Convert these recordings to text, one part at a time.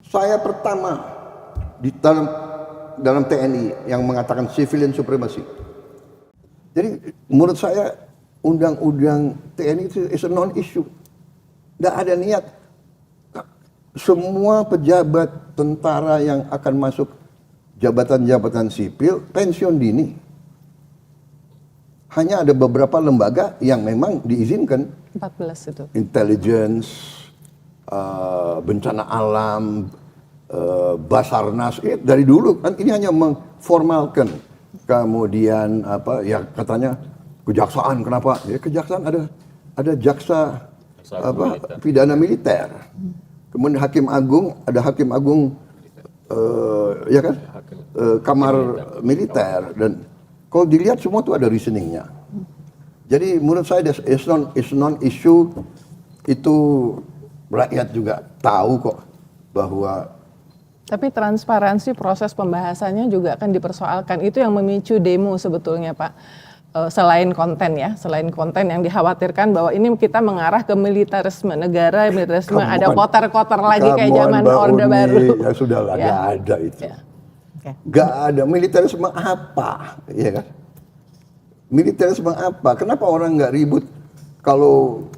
Saya pertama di dalam TNI yang mengatakan civilian supremacy. Jadi menurut saya undang-undang TNI itu is a non-issue. Nggak ada niat. Semua pejabat tentara yang akan masuk jabatan-jabatan sipil pensiun dini. Hanya ada beberapa lembaga yang memang diizinkan. 14 itu. Intelligence, bencana alam, Basarnas, dari dulu kan ini hanya mengformalkan. Kemudian apa ya katanya kejaksaan, kenapa? Ya kejaksaan ada jaksa apa pidana militer. Kemudian hakim agung, ada hakim agung ya kan? Kamar militer, dan kalau dilihat semua tuh ada reasoningnya. Jadi menurut saya is non issue, itu rakyat juga tahu kok bahwa. Tapi transparansi proses pembahasannya juga akan dipersoalkan. Itu yang memicu demo sebetulnya, Pak. Selain konten ya, selain konten yang dikhawatirkan bahwa ini kita mengarah ke militarisme negara, militarisme ada kotor-kotor lagi kayak zaman Orde Baru. Ya sudah lah, nggak ada itu. Ya. Okay. Nggak ada militarisme apa, ya kan? Militarisme apa? Kenapa orang nggak ribut kalau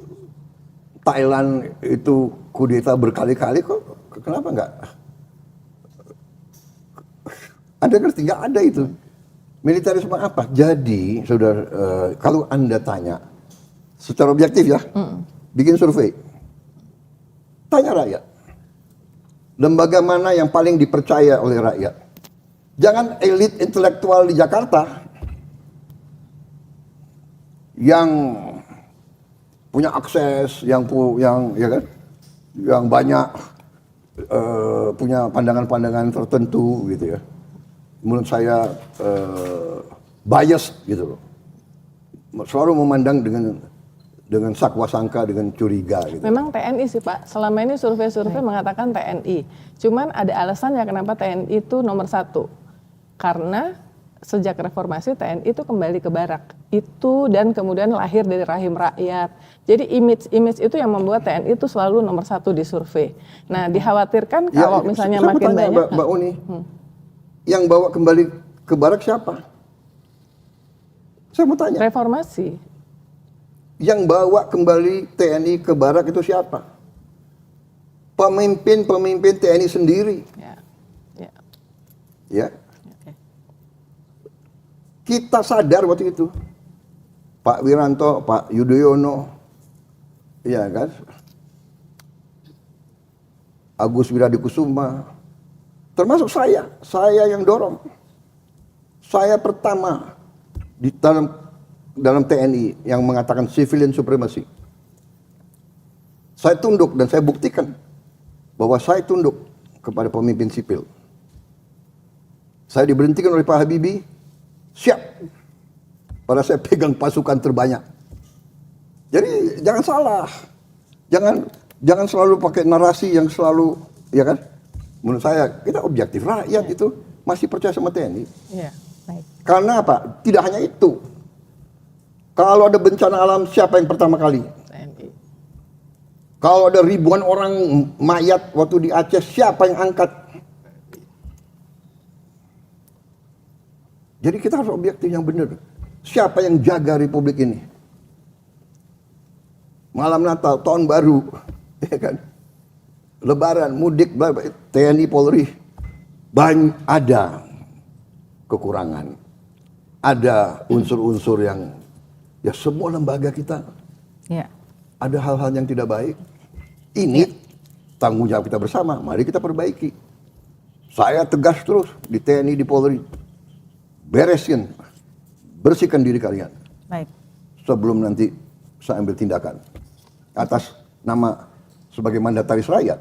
Thailand itu kudeta berkali-kali kok? Kenapa nggak? Anda ngerti, nggak ada itu. Militarisme apa? Jadi, saudara, kalau Anda tanya secara objektif ya, bikin survei, tanya rakyat, lembaga mana yang paling dipercaya oleh rakyat? Jangan elit intelektual di Jakarta yang punya akses, yang ya kan, yang banyak punya pandangan-pandangan tertentu gitu ya. Menurut saya bias gitu loh, selalu memandang dengan sakwa sangka, dengan curiga gitu. Memang TNI sih Pak, selama ini survei-survei mengatakan TNI. Cuman ada alasannya kenapa TNI itu nomor 1. Karena sejak reformasi TNI itu kembali ke barak. Itu dan kemudian lahir dari rahim rakyat. Jadi image itu yang membuat TNI itu selalu nomor 1 di survei. Nah dikhawatirkan kalau misalnya makin banyak. Mbak Uni, yang bawa kembali ke barak siapa? Saya mau tanya. Reformasi. Yang bawa kembali TNI ke barak itu siapa? Pemimpin TNI sendiri. Ya. Ya. Kita sadar waktu itu, Pak Wiranto, Pak Yudhoyono, ya kan, Agus Wiradikusuma, termasuk saya yang dorong. Saya pertama di dalam TNI yang mengatakan civilian supremacy. Saya tunduk dan saya buktikan bahwa saya tunduk kepada pemimpin sipil. Saya diberhentikan oleh Pak Habibie, siap. Pada saya pegang pasukan terbanyak. Jadi jangan salah. Jangan selalu pakai narasi yang selalu, ya kan? Menurut saya kita objektif, rakyat itu masih percaya sama TNI. Ya, baik. Karena apa? Tidak hanya itu. Kalau ada bencana alam, siapa yang pertama kali? TNI. Kalau ada ribuan orang mayat waktu di Aceh, siapa yang angkat? Jadi kita harus objektif yang benar. Siapa yang jaga republik ini? Malam Natal, tahun baru, ya kan? Lebaran, mudik, TNI, Polri, ada kekurangan. Ada unsur-unsur yang, ya semua lembaga kita, ada hal-hal yang tidak baik. Ini tanggung jawab kita bersama, mari kita perbaiki. Saya tegas terus di TNI, di Polri. Bersihkan diri kalian. Baik. Sebelum nanti saya ambil tindakan atas nama sebagai mandataris rakyat.